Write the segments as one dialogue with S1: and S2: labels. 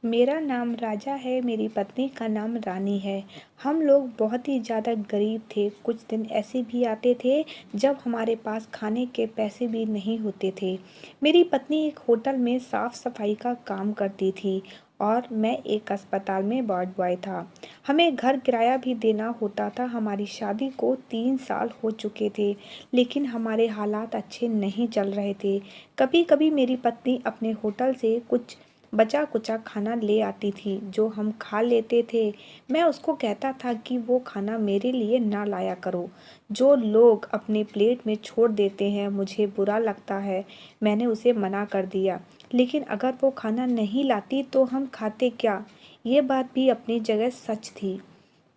S1: मेरा नाम राजा है, मेरी पत्नी का नाम रानी है। हम लोग बहुत ही ज़्यादा गरीब थे। कुछ दिन ऐसे भी आते थे जब हमारे पास खाने के पैसे भी नहीं होते थे। मेरी पत्नी एक होटल में साफ-सफाई का काम करती थी और मैं एक अस्पताल में वार्ड बॉय था। हमें घर किराया भी देना होता था। हमारी शादी को 3 साल हो चुके थे, लेकिन हमारे हालात अच्छे नहीं चल रहे थे। कभी-कभी मेरी पत्नी अपने होटल से कुछ बचा-कुचा खाना ले आती थी, जो हम खा लेते थे। मैं उसको कहता था कि वो खाना मेरे लिए ना लाया करो। जो लोग अपनी प्लेट में छोड़ देते हैं, मुझे बुरा लगता है। मैंने उसे मना कर दिया, लेकिन अगर वो खाना नहीं लाती तो हम खाते क्या? ये बात भी अपनी जगह सच थी।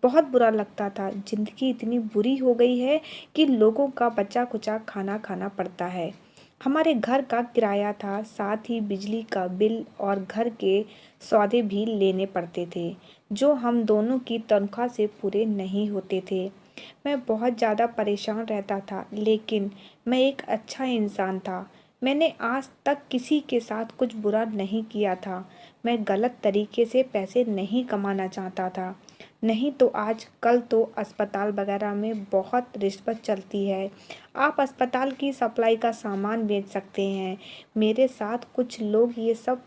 S1: बहुत बुरा लगता था। ज़िंदगी इतनी बुरी हो गई है कि लोगों का बचा-कुचा खाना खाना पड़ता है। हमारे घर का किराया था, साथ ही बिजली का बिल और घर के सौदे भी लेने पड़ते थे, जो हम दोनों की तनख्वाह से पूरे नहीं होते थे। मैं बहुत ज़्यादा परेशान रहता था, लेकिन मैं एक अच्छा इंसान था। मैंने आज तक किसी के साथ कुछ बुरा नहीं किया था। मैं गलत तरीके से पैसे नहीं कमाना चाहता था। नहीं तो आज कल तो अस्पताल वगैरह में बहुत रिश्वत चलती है। आप अस्पताल की सप्लाई का सामान बेच सकते हैं। मेरे साथ कुछ लोग ये सब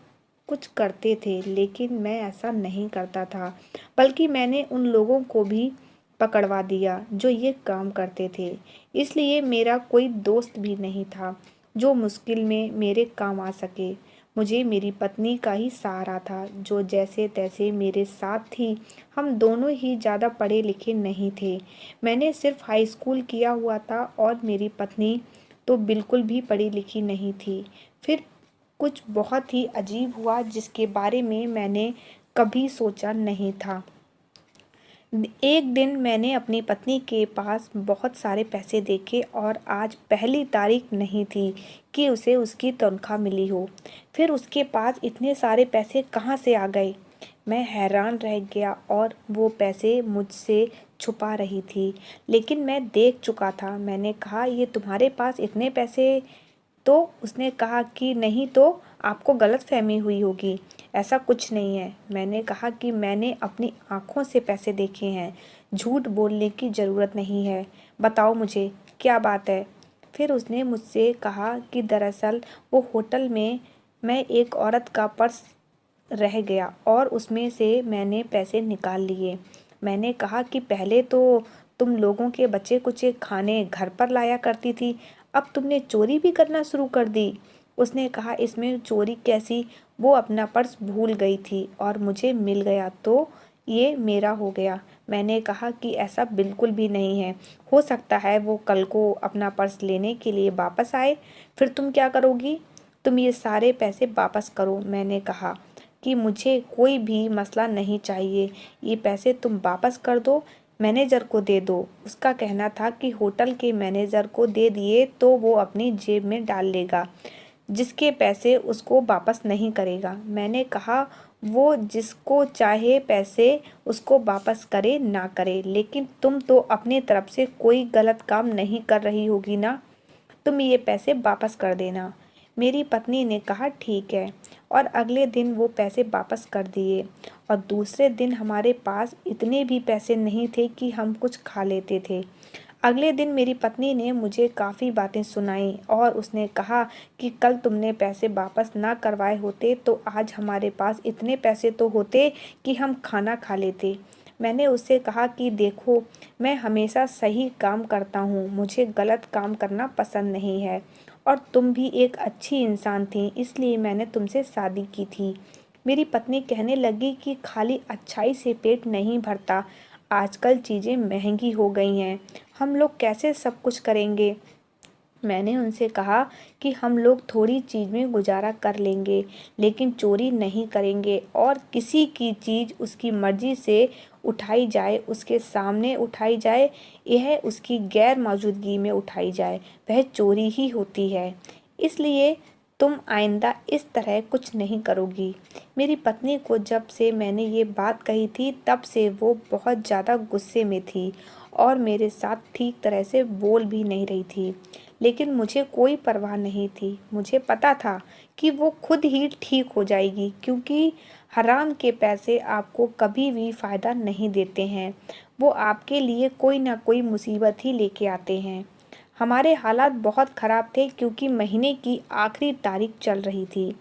S1: कुछ करते थे, लेकिन मैं ऐसा नहीं करता था। बल्कि मैंने उन लोगों को भी पकड़वा दिया जो ये काम करते थे। इसलिए मेरा कोई दोस्त भी नहीं था जो मुश्किल में मेरे काम आ सके। मुझे मेरी पत्नी का ही सहारा था, जो जैसे-तैसे मेरे साथ थी। हम दोनों ही ज़्यादा पढ़े-लिखे नहीं थे। मैंने सिर्फ़ हाई स्कूल किया हुआ था और मेरी पत्नी तो बिल्कुल भी पढ़ी-लिखी नहीं थी। फिर कुछ बहुत ही अजीब हुआ जिसके बारे में मैंने कभी सोचा नहीं था। एक दिन मैंने अपनी पत्नी के पास बहुत सारे पैसे देखे और आज पहली तारीख नहीं थी कि उसे उसकी तनख्वाह मिली हो। फिर उसके पास इतने सारे पैसे कहाँ से आ गए? मैं हैरान रह गया और वो पैसे मुझसे छुपा रही थी, लेकिन मैं देख चुका था। मैंने कहा, ये तुम्हारे पास इतने पैसे? तो उसने कहा कि नहीं, तो आपको गलतफ़हमी हुई होगी, ऐसा कुछ नहीं है। मैंने कहा कि मैंने अपनी आँखों से पैसे देखे हैं, झूठ बोलने की ज़रूरत नहीं है। बताओ मुझे, क्या बात है? फिर उसने मुझसे कहा कि दरअसल वो होटल में मैं एक औरत का पर्स रह गया और उसमें से मैंने पैसे निकाल लिए। मैंने कहा कि पहले तो तुम लोगों के बचे-कुचे खाने घर पर लाया करती थी, अब तुमने चोरी भी करना शुरू कर दी। उसने कहा, इसमें चोरी कैसी? वो अपना पर्स भूल गई थी और मुझे मिल गया तो ये मेरा हो गया। मैंने कहा कि ऐसा बिल्कुल भी नहीं है। हो सकता है वो कल को अपना पर्स लेने के लिए वापस आए, फिर तुम क्या करोगी? तुम ये सारे पैसे वापस करो। मैंने कहा कि मुझे कोई भी मसला नहीं चाहिए, ये पैसे तुम वापस कर दो, मैनेजर को दे दो। उसका कहना था कि होटल के मैनेजर को दे दिए तो वो अपनी जेब में डाल लेगा, जिसके पैसे उसको वापस नहीं करेगा। मैंने कहा, वो जिसको चाहे पैसे उसको वापस करे ना करे, लेकिन तुम तो अपनी तरफ से कोई गलत काम नहीं कर रही होगी ना? तुम ये पैसे वापस कर देना। मेरी पत्नी ने कहा, ठीक है, और अगले दिन वो पैसे वापस कर दिए। और दूसरे दिन हमारे पास इतने भी पैसे नहीं थे कि हम कुछ खा लेते थे। अगले दिन मेरी पत्नी ने मुझे काफ़ी बातें सुनाई और उसने कहा कि कल तुमने पैसे वापस ना करवाए होते तो आज हमारे पास इतने पैसे तो होते कि हम खाना खा लेते। मैंने उससे कहा कि देखो, मैं हमेशा सही काम करता हूँ, मुझे गलत काम करना पसंद नहीं है, और तुम भी एक अच्छी इंसान थी, इसलिए मैंने तुमसे शादी की थी। मेरी पत्नी कहने लगी कि खाली अच्छाई से पेट नहीं भरता, आजकल चीज़ें महंगी हो गई हैं, हम लोग कैसे सब कुछ करेंगे? मैंने उनसे कहा कि हम लोग थोड़ी चीज़ में गुजारा कर लेंगे, लेकिन चोरी नहीं करेंगे और किसी की चीज़ उसकी मर्ज़ी से उठाई जाए, उसके सामने उठाई जाए, यह उसकी गैर मौजूदगी में उठाई जाए, वह चोरी ही होती है। इसलिए तुम आइंदा इस तरह कुछ नहीं करोगी। मेरी पत्नी को जब से मैंने ये बात कही थी, तब से वो बहुत ज़्यादा गुस्से में थी और मेरे साथ ठीक तरह से बोल भी नहीं रही थी। लेकिन मुझे कोई परवाह नहीं थी। मुझे पता था कि वो खुद ही ठीक हो जाएगी, क्योंकि हराम के पैसे आपको कभी भी फ़ायदा नहीं देते हैं। वो आपके लिए कोई ना कोई मुसीबत ही लेके आते हैं। हमारे हालात बहुत ख़राब थे, क्योंकि महीने की आखिरी तारीख चल रही थी।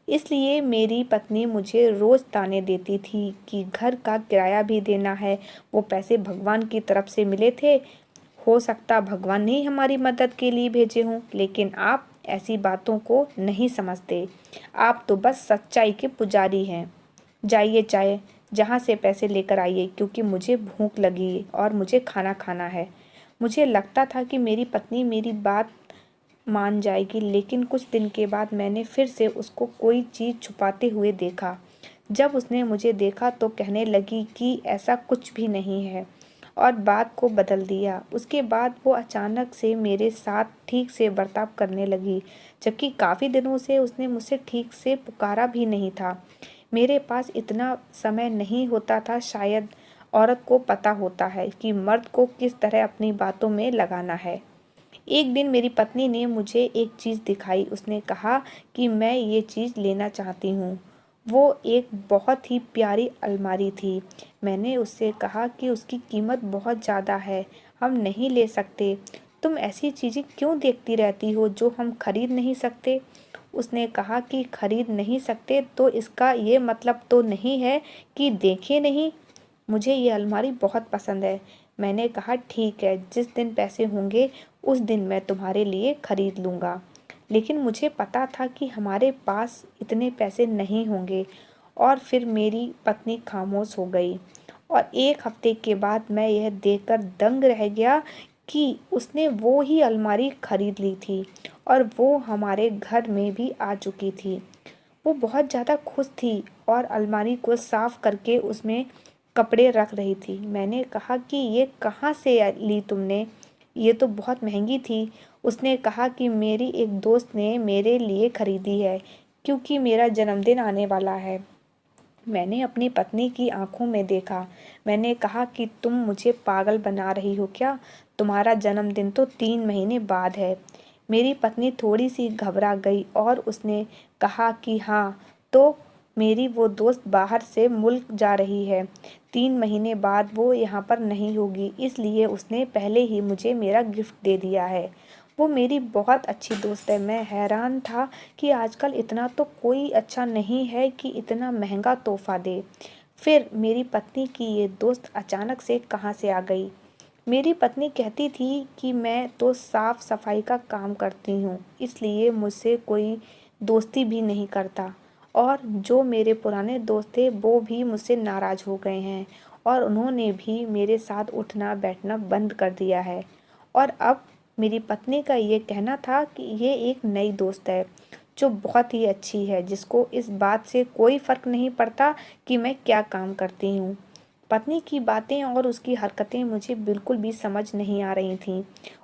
S1: इसलिए मेरी पत्नी मुझे रोज़ ताने देती थी कि घर का किराया भी देना है, वो पैसे भगवान की तरफ से मिले थे, हो सकता भगवान ने ही हमारी मदद के लिए भेजे हों। लेकिन आप ऐसी बातों को नहीं समझते। आप तो बस सच्चाई के पुजारी हैं। जाइए चाय जहाँ से पैसे लेकर आइए, क्योंकि मुझे भूख लगी है और मुझे खाना खाना है। मुझे लगता था कि मेरी पत्नी मेरी बात मान जाएगी, लेकिन कुछ दिन के बाद मैंने फिर से उसको कोई चीज़ छुपाते हुए देखा। जब उसने मुझे देखा तो कहने लगी कि ऐसा कुछ भी नहीं है, और बात को बदल दिया। उसके बाद वो अचानक से मेरे साथ ठीक से बर्ताव करने लगी, जबकि काफ़ी दिनों से उसने मुझसे ठीक से पुकारा भी नहीं था। मेरे पास इतना समय नहीं होता था। शायद औरत को पता होता है कि मर्द को किस तरह अपनी बातों में लगाना है। एक दिन मेरी पत्नी ने मुझे एक चीज़ दिखाई। उसने कहा कि मैं ये चीज़ लेना चाहती हूँ। वो एक बहुत ही प्यारी अलमारी थी। मैंने उससे कहा कि उसकी कीमत बहुत ज़्यादा है, हम नहीं ले सकते। तुम ऐसी चीज़ें क्यों देखती रहती हो जो हम खरीद नहीं सकते? उसने कहा कि खरीद नहीं सकते तो इसका ये मतलब तो नहीं है कि देखें नहीं। मुझे ये अलमारी बहुत पसंद है। मैंने कहा ठीक है, जिस दिन पैसे होंगे उस दिन मैं तुम्हारे लिए खरीद लूँगा। लेकिन मुझे पता था कि हमारे पास इतने पैसे नहीं होंगे। और फिर मेरी पत्नी खामोश हो गई, और एक हफ्ते के बाद मैं यह देखकर दंग रह गया कि उसने वो ही अलमारी खरीद ली थी, और वो हमारे घर में भी आ चुकी थी। वो बहुत ज़्यादा खुश थी और अलमारी को साफ करके उसमें कपड़े रख रही थी। मैंने कहा कि ये कहाँ से ली तुमने? ये तो बहुत महंगी थी। उसने कहा कि मेरी एक दोस्त ने मेरे लिए खरीदी है, क्योंकि मेरा जन्मदिन आने वाला है। मैंने अपनी पत्नी की आंखों में देखा। मैंने कहा कि तुम मुझे पागल बना रही हो क्या? तुम्हारा जन्मदिन तो 3 महीने बाद है। मेरी पत्नी थोड़ी सी घबरा गई और उसने कहा कि हाँ, तो मेरी वो दोस्त बाहर से मुल्क जा रही है। 3 महीने बाद वो यहाँ पर नहीं होगी, इसलिए उसने पहले ही मुझे मेरा गिफ्ट दे दिया है। वो मेरी बहुत अच्छी दोस्त है। मैं हैरान था कि आजकल इतना तो कोई अच्छा नहीं है कि इतना महंगा तोहफा दे। फिर मेरी पत्नी की ये दोस्त अचानक से कहाँ से आ गई? मेरी पत्नी कहती थी कि मैं तो साफ सफाई का काम करती हूँ, इसलिए मुझसे कोई दोस्ती भी नहीं करता। और जो मेरे पुराने दोस्त थे वो भी मुझसे नाराज़ हो गए हैं, और उन्होंने भी मेरे साथ उठना बैठना बंद कर दिया है। और अब मेरी पत्नी का ये कहना था कि ये एक नई दोस्त है जो बहुत ही अच्छी है, जिसको इस बात से कोई फ़र्क नहीं पड़ता कि मैं क्या काम करती हूँ। पत्नी की बातें और उसकी हरकतें मुझे बिल्कुल भी समझ नहीं आ रही थीं।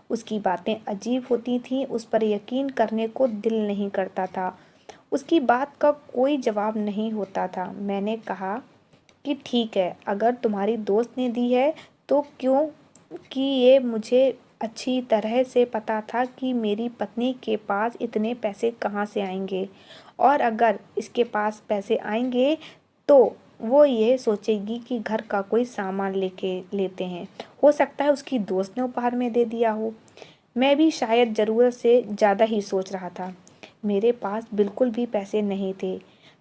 S1: उसकी बातें अजीब होती थीं, उस पर यकीन करने को दिल नहीं करता था। उसकी बात का कोई जवाब नहीं होता था। मैंने कहा कि ठीक है, अगर तुम्हारी दोस्त ने दी है तो क्यों, कि ये मुझे अच्छी तरह से पता था कि मेरी पत्नी के पास इतने पैसे कहाँ से आएंगे, और अगर इसके पास पैसे आएंगे तो वो ये सोचेगी कि घर का कोई सामान लेके लेते हैं। हो सकता है उसकी दोस्त ने उपहार में दे दिया हो। मैं भी शायद ज़रूरत से ज़्यादा ही सोच रहा था। मेरे पास बिल्कुल भी पैसे नहीं थे।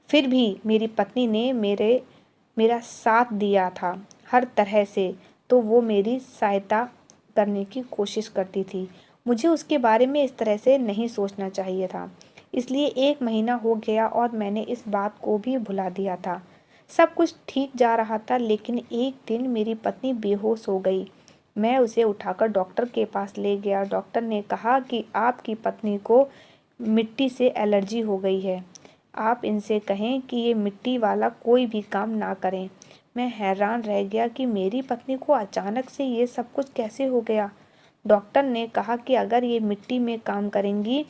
S1: फिर भी मेरी पत्नी ने मेरा साथ दिया था हर तरह से, तो वो मेरी सहायता करने की कोशिश करती थी। मुझे उसके बारे में इस तरह से नहीं सोचना चाहिए था। इसलिए 1 महीना हो गया और मैंने इस बात को भी भुला दिया था। सब कुछ ठीक जा रहा था, लेकिन एक दिन मेरी पत्नी बेहोश हो गई। मैं उसे उठाकर डॉक्टर के पास ले गया। डॉक्टर ने कहा कि आपकी पत्नी को मिट्टी से एलर्जी हो गई है। आप इनसे कहें कि ये मिट्टी वाला कोई भी काम ना करें। मैं हैरान रह गया कि मेरी पत्नी को अचानक से ये सब कुछ कैसे हो गया। डॉक्टर ने कहा कि अगर ये मिट्टी में काम करेंगी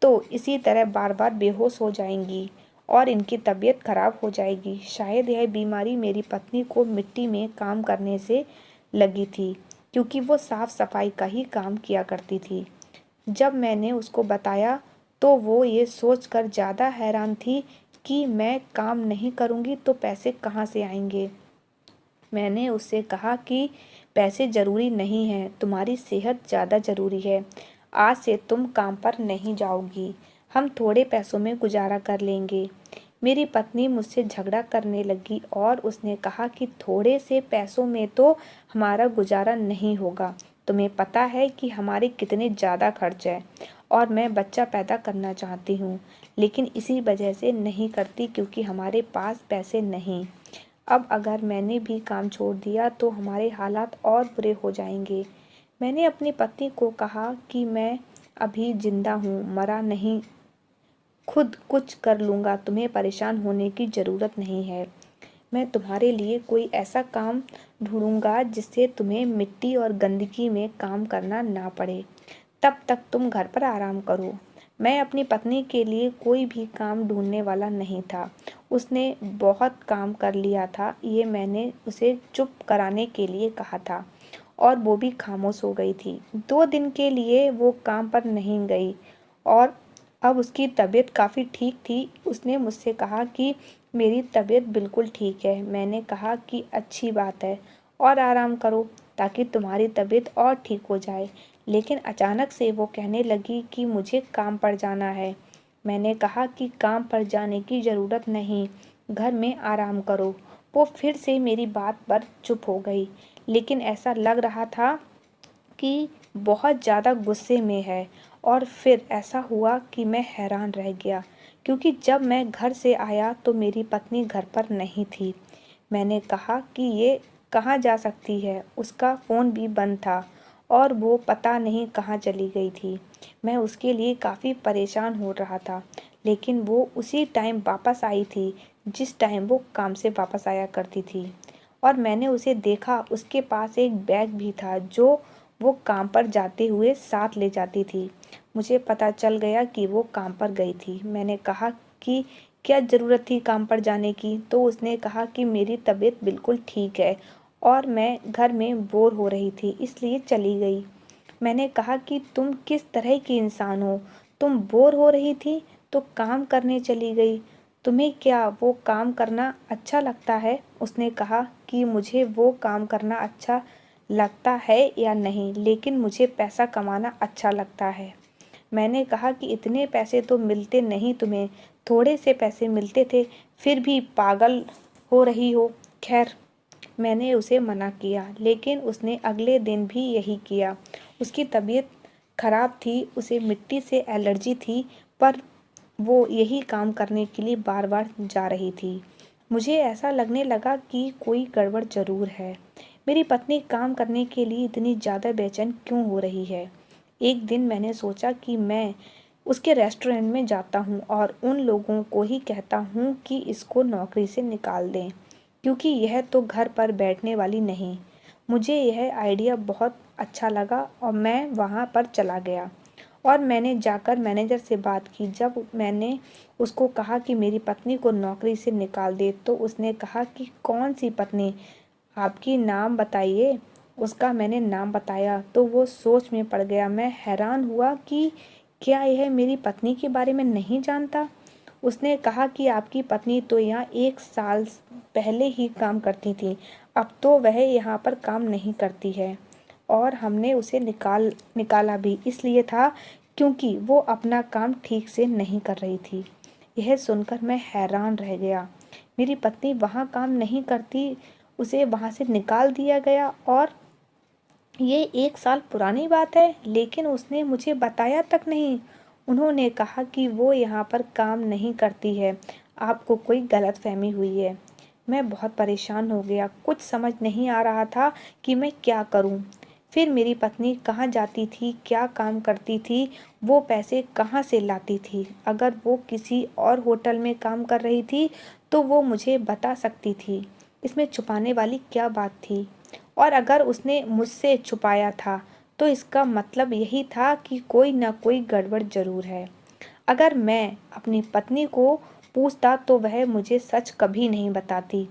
S1: तो इसी तरह बार बार बेहोश हो जाएंगी और इनकी तबीयत खराब हो जाएगी। शायद यह बीमारी मेरी पत्नी को मिट्टी में काम करने से लगी थी, क्योंकि वो साफ सफाई का ही काम किया करती थी। जब मैंने उसको बताया तो वो ये सोचकर ज़्यादा हैरान थी कि मैं काम नहीं करूँगी तो पैसे कहाँ से आएंगे। मैंने उससे कहा कि पैसे ज़रूरी नहीं हैं, तुम्हारी सेहत ज़्यादा ज़रूरी है। आज से तुम काम पर नहीं जाओगी, हम थोड़े पैसों में गुजारा कर लेंगे। मेरी पत्नी मुझसे झगड़ा करने लगी और उसने कहा कि थोड़े से पैसों में तो हमारा गुजारा नहीं होगा। तुम्हें पता है कि हमारे कितने ज़्यादा खर्च है और मैं बच्चा पैदा करना चाहती हूँ, लेकिन इसी वजह से नहीं करती क्योंकि हमारे पास पैसे नहीं। अब अगर मैंने भी काम छोड़ दिया तो हमारे हालात और बुरे हो जाएंगे। मैंने अपनी पत्नी को कहा कि मैं अभी जिंदा हूँ, मरा नहीं, खुद कुछ कर लूँगा, तुम्हें परेशान होने की ज़रूरत नहीं है। मैं तुम्हारे लिए कोई ऐसा काम ढूंढूंगा जिससे तुम्हें मिट्टी और गंदगी में काम करना ना पड़े। तब तक तुम घर पर आराम करो। मैं अपनी पत्नी के लिए कोई भी काम ढूंढने वाला नहीं था। उसने बहुत काम कर लिया था, ये मैंने उसे चुप कराने के लिए कहा था और वो भी खामोश हो गई थी। 2 दिन के लिए वो काम पर नहीं गई और अब उसकी तबीयत काफ़ी ठीक थी। उसने मुझसे कहा कि मेरी तबीयत बिल्कुल ठीक है। मैंने कहा कि अच्छी बात है और आराम करो ताकि तुम्हारी तबीयत और ठीक हो जाए। लेकिन अचानक से वो कहने लगी कि मुझे काम पर जाना है। मैंने कहा कि काम पर जाने की ज़रूरत नहीं, घर में आराम करो। वो फिर से मेरी बात पर चुप हो गई, लेकिन ऐसा लग रहा था कि बहुत ज़्यादा गुस्से में है। और फिर ऐसा हुआ कि मैं हैरान रह गया क्योंकि जब मैं घर से आया तो मेरी पत्नी घर पर नहीं थी। मैंने कहा कि ये कहाँ जा सकती है, उसका फ़ोन भी बंद था और वो पता नहीं कहाँ चली गई थी। मैं उसके लिए काफ़ी परेशान हो रहा था, लेकिन वो उसी टाइम वापस आई थी जिस टाइम वो काम से वापस आया करती थी। और मैंने उसे देखा, उसके पास एक बैग भी था जो वो काम पर जाते हुए साथ ले जाती थी। मुझे पता चल गया कि वो काम पर गई थी। मैंने कहा कि क्या ज़रूरत थी काम पर जाने की? तो उसने कहा कि मेरी तबीयत बिल्कुल ठीक है और मैं घर में बोर हो रही थी इसलिए चली गई। मैंने कहा कि तुम किस तरह की इंसान हो? तुम बोर हो रही थी तो काम करने चली गई। तुम्हें क्या वो काम करना अच्छा लगता है? उसने कहा कि मुझे वो काम करना अच्छा लगता है या नहीं, लेकिन मुझे पैसा कमाना अच्छा लगता है। मैंने कहा कि इतने पैसे तो मिलते नहीं तुम्हें, थोड़े से पैसे मिलते थे, फिर भी पागल हो रही हो। खैर, मैंने उसे मना किया, लेकिन उसने अगले दिन भी यही किया। उसकी तबीयत खराब थी, उसे मिट्टी से एलर्जी थी, पर वो यही काम करने के लिए बार-बार जा रही थी। मुझे ऐसा लगने लगा कि कोई गड़बड़ ज़रूर है। मेरी पत्नी काम करने के लिए इतनी ज़्यादा बेचैन क्यों हो रही है? एक दिन मैंने सोचा कि मैं उसके रेस्टोरेंट में जाता हूँ और उन लोगों को ही कहता हूँ कि इसको नौकरी से निकाल दें, क्योंकि यह तो घर पर बैठने वाली नहीं। मुझे यह आइडिया बहुत अच्छा लगा और मैं वहाँ पर चला गया और मैंने जाकर मैनेजर से बात की। जब मैंने उसको कहा कि मेरी पत्नी को नौकरी से निकाल दे तो उसने कहा कि कौन सी पत्नी, आपकी नाम बताइए। उसका मैंने नाम बताया तो वो सोच में पड़ गया। मैं हैरान हुआ कि क्या यह मेरी पत्नी के बारे में नहीं जानता। उसने कहा कि आपकी पत्नी तो यहाँ 1 साल पहले ही काम करती थी, अब तो वह यहाँ पर काम नहीं करती है और हमने उसे निकाला भी इसलिए था क्योंकि वो अपना काम ठीक से नहीं कर रही थी। यह सुनकर मैं हैरान रह गया। मेरी पत्नी वहाँ काम नहीं करती, उसे वहाँ से निकाल दिया गया और ये 1 साल पुरानी बात है, लेकिन उसने मुझे बताया तक नहीं। उन्होंने कहा कि वो यहाँ पर काम नहीं करती है, आपको कोई गलतफहमी हुई है। मैं बहुत परेशान हो गया, कुछ समझ नहीं आ रहा था कि मैं क्या करूँ। फिर मेरी पत्नी कहाँ जाती थी, क्या काम करती थी, वो पैसे कहाँ से लाती थी? अगर वो किसी और होटल में काम कर रही थी तो वो मुझे बता सकती थी। इसमें छुपाने वाली क्या बात थी? और अगर उसने मुझसे छुपाया था तो इसका मतलब यही था कि कोई ना कोई गड़बड़ ज़रूर है। अगर मैं अपनी पत्नी को पूछता तो वह मुझे सच कभी नहीं बताती।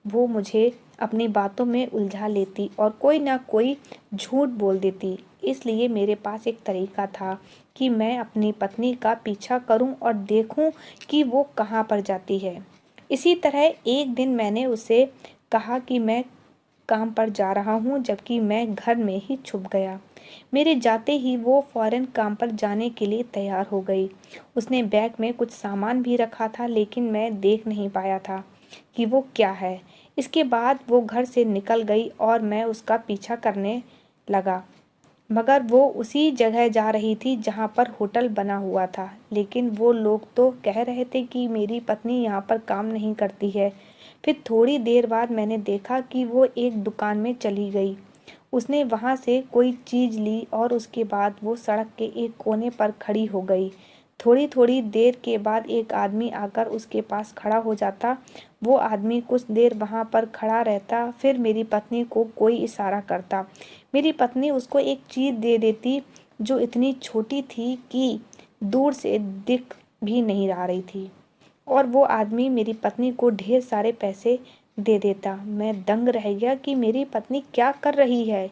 S1: वो मुझे अपनी बातों में उलझा लेती और कोई ना कोई झूठ बोल देती। इसलिए मेरे पास एक तरीका था कि मैं अपनी पत्नी का पीछा करूं और देखूं कि वो कहाँ पर जाती है। इसी तरह एक दिन मैंने उसे कहा कि मैं काम पर जा रहा हूँ, जबकि मैं घर में ही छुप गया। मेरे जाते ही वो फौरन काम पर जाने के लिए तैयार हो गई। उसने बैग में कुछ सामान भी रखा था, लेकिन मैं देख नहीं पाया था कि वो क्या है। इसके बाद वो घर से निकल गई और मैं उसका पीछा करने लगा, मगर वो उसी जगह जा रही थी जहाँ पर होटल बना हुआ था। लेकिन वो लोग तो कह रहे थे कि मेरी पत्नी यहाँ पर काम नहीं करती है। फिर थोड़ी देर बाद मैंने देखा कि वो एक दुकान में चली गई। उसने वहाँ से कोई चीज़ ली और उसके बाद वो सड़क के एक कोने पर खड़ी हो गई। थोड़ी थोड़ी देर के बाद एक आदमी आकर उसके पास खड़ा हो जाता। वो आदमी कुछ देर वहाँ पर खड़ा रहता, फिर मेरी पत्नी को कोई इशारा करता। मेरी पत्नी उसको एक चीज़ दे देती जो इतनी छोटी थी कि दूर से दिख भी नहीं आ रही थी, और वो आदमी मेरी पत्नी को ढेर सारे पैसे दे देता। मैं दंग रह गया कि मेरी पत्नी क्या कर रही है।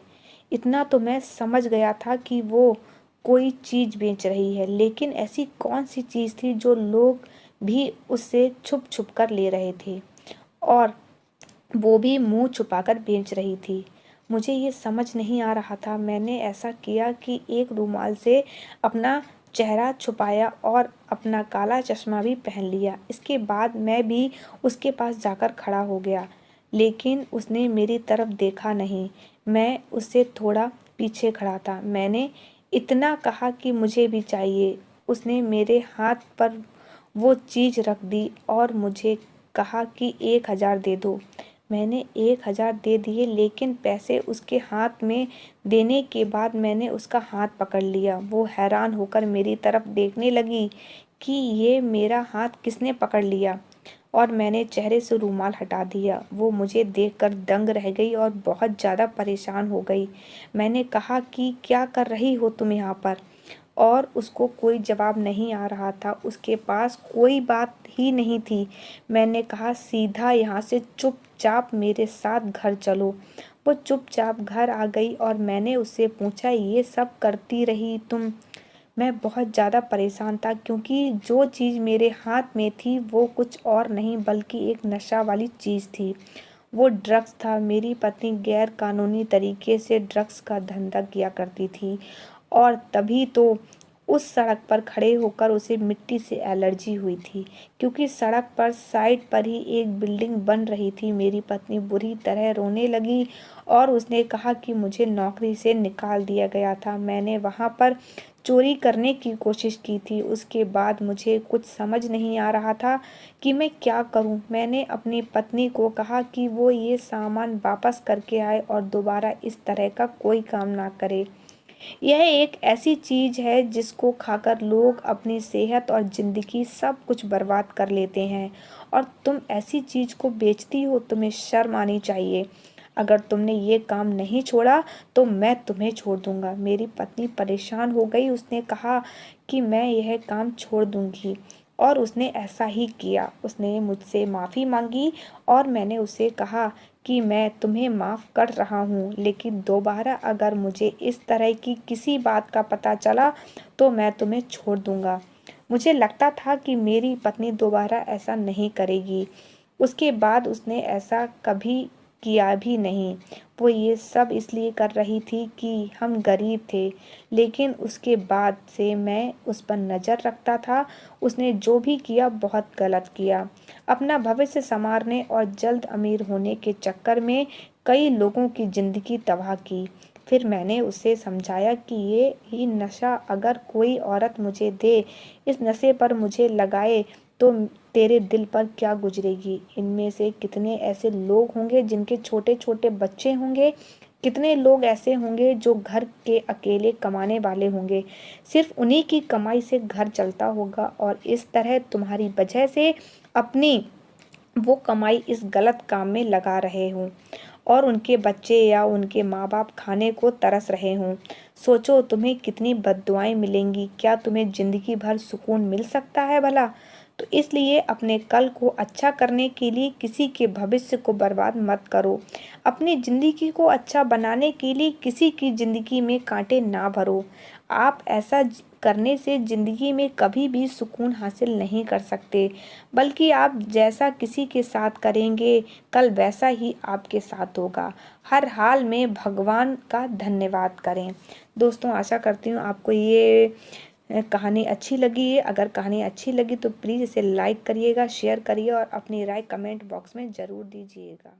S1: इतना तो मैं समझ गया था कि वो कोई चीज़ बेच रही है, लेकिन ऐसी कौन सी चीज़ थी जो लोग भी उससे छुप छुप कर ले रहे थे, और वो भी मुंह छुपाकर बेच रही थी। मुझे ये समझ नहीं आ रहा था। मैंने ऐसा किया कि एक रुमाल से अपना चेहरा छुपाया और अपना काला चश्मा भी पहन लिया। इसके बाद मैं भी उसके पास जाकर खड़ा हो गया, लेकिन उसने मेरी तरफ देखा नहीं। मैं उससे थोड़ा पीछे खड़ा था। मैंने इतना कहा कि मुझे भी चाहिए। उसने मेरे हाथ पर वो चीज़ रख दी और मुझे कहा कि 1,000 दे दो। मैंने 1,000 दे दिए, लेकिन पैसे उसके हाथ में देने के बाद मैंने उसका हाथ पकड़ लिया। वो हैरान होकर मेरी तरफ देखने लगी कि ये मेरा हाथ किसने पकड़ लिया, और मैंने चेहरे से रुमाल हटा दिया। वो मुझे देखकर दंग रह गई और बहुत ज़्यादा परेशान हो गई। मैंने कहा कि क्या कर रही हो तुम यहाँ पर, और उसको कोई जवाब नहीं आ रहा था। उसके पास कोई बात ही नहीं थी। मैंने कहा, सीधा यहाँ से चुपचाप मेरे साथ घर चलो। वो चुपचाप घर आ गई और मैंने उससे पूछा, ये सब करती रही तुम? मैं बहुत ज़्यादा परेशान था, क्योंकि जो चीज़ मेरे हाथ में थी वो कुछ और नहीं बल्कि एक नशा वाली चीज़ थी। वो ड्रग्स था। मेरी पत्नी गैर कानूनी तरीके से ड्रग्स का धंधा किया करती थी, और तभी तो उस सड़क पर खड़े होकर उसे मिट्टी से एलर्जी हुई थी, क्योंकि सड़क पर साइड पर ही एक बिल्डिंग बन रही थी। मेरी पत्नी बुरी तरह रोने लगी और उसने कहा कि मुझे नौकरी से निकाल दिया गया था। मैंने वहाँ पर चोरी करने की कोशिश की थी। उसके बाद मुझे कुछ समझ नहीं आ रहा था कि मैं क्या करूं। मैंने अपनी पत्नी को कहा कि वो ये सामान वापस करके आए और दोबारा इस तरह का कोई काम ना करे। यह एक ऐसी चीज़ है जिसको खाकर लोग अपनी सेहत और ज़िंदगी सब कुछ बर्बाद कर लेते हैं, और तुम ऐसी चीज़ को बेचती हो। तुम्हें शर्म आनी चाहिए। अगर तुमने ये काम नहीं छोड़ा तो मैं तुम्हें छोड़ दूंगा। मेरी पत्नी परेशान हो गई। उसने कहा कि मैं यह काम छोड़ दूंगी, और उसने ऐसा ही किया। उसने मुझसे माफ़ी मांगी और मैंने उसे कहा कि मैं तुम्हें माफ़ कर रहा हूँ, लेकिन दोबारा अगर मुझे इस तरह की किसी बात का पता चला तो मैं तुम्हें छोड़ दूंगा। मुझे लगता था कि मेरी पत्नी दोबारा ऐसा नहीं करेगी। उसके बाद उसने ऐसा कभी किया भी नहीं। वो ये सब इसलिए कर रही थी कि हम गरीब थे, लेकिन उसके बाद से मैं उस पर नज़र रखता था। उसने जो भी किया बहुत गलत किया। अपना भविष्य संवारने और जल्द अमीर होने के चक्कर में कई लोगों की ज़िंदगी तबाह की। फिर मैंने उसे समझाया कि ये ही नशा अगर कोई औरत मुझे दे, इस नशे पर मुझे लगाए, तो तेरे दिल पर क्या गुजरेगी। इनमें से कितने ऐसे लोग होंगे जिनके छोटे छोटे बच्चे होंगे। कितने लोग ऐसे होंगे जो घर के अकेले कमाने वाले होंगे। सिर्फ उन्हीं की कमाई से घर चलता होगा, और इस तरह तुम्हारी वजह से अपनी वो कमाई इस गलत काम में लगा रहे हों, और उनके बच्चे या उनके माँ बाप खाने को तरस रहे हों। सोचो तुम्हें कितनी बद्दुआएं मिलेंगी। क्या तुम्हें जिंदगी भर सुकून मिल सकता है भला? तो इसलिए अपने कल को अच्छा करने के लिए किसी के भविष्य को बर्बाद मत करो। अपनी ज़िंदगी को अच्छा बनाने के लिए किसी की ज़िंदगी में कांटे ना भरो। आप ऐसा करने से ज़िंदगी में कभी भी सुकून हासिल नहीं कर सकते, बल्कि आप जैसा किसी के साथ करेंगे कल वैसा ही आपके साथ होगा। हर हाल में भगवान का धन्यवाद करें। दोस्तों, आशा करती हूँ आपको ये कहानी अच्छी लगी है। अगर कहानी अच्छी लगी तो प्लीज़ इसे लाइक करिएगा, शेयर करिए और अपनी राय कमेंट बॉक्स में ज़रूर दीजिएगा।